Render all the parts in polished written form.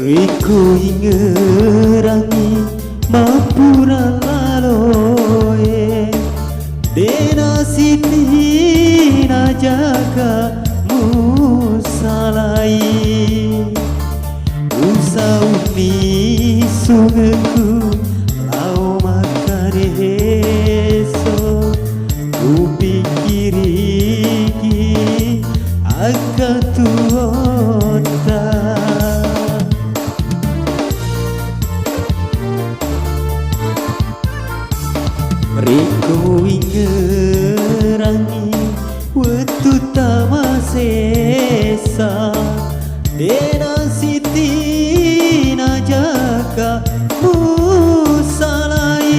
Riku ingerangi mapura laloe Dena siti na jaga musalai Usauni sungeku lau makareso Kupikiriki akatuota Riku ingerangi wetu tamasesa Dena siti na jaga musalai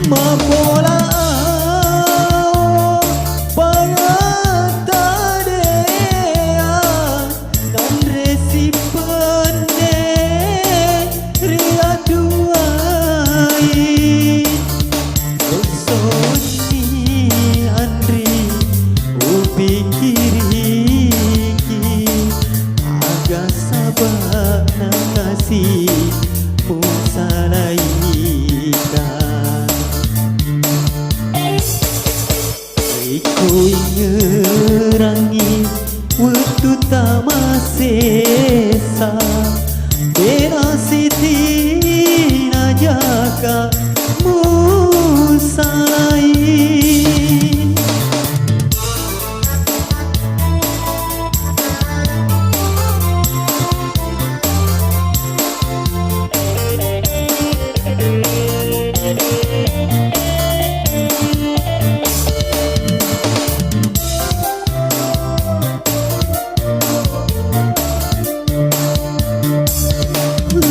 Mapola pangatadea dan resipane riaduai Soni Andri upikiriki agak sabar nangasi musalaika Riku ingerangi wetu tamasesa Dena siti na jaga musalai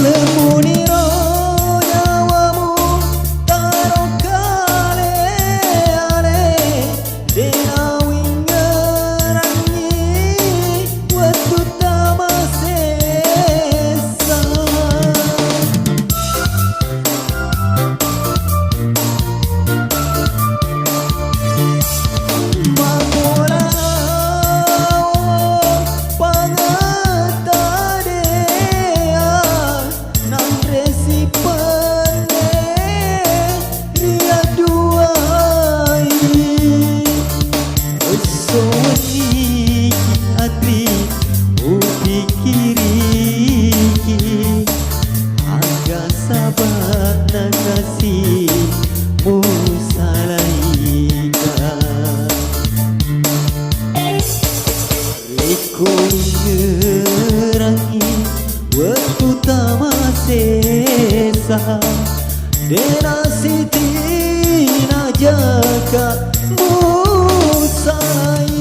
Lemuniro nyawamu taruh kale-ale Dena wingerangi waktu tamasesa Mapola Soni Andri upikiriki agak sabar nangasi musalaika Riku ingerangi waktu tamasesa Dena siti na jaga musalai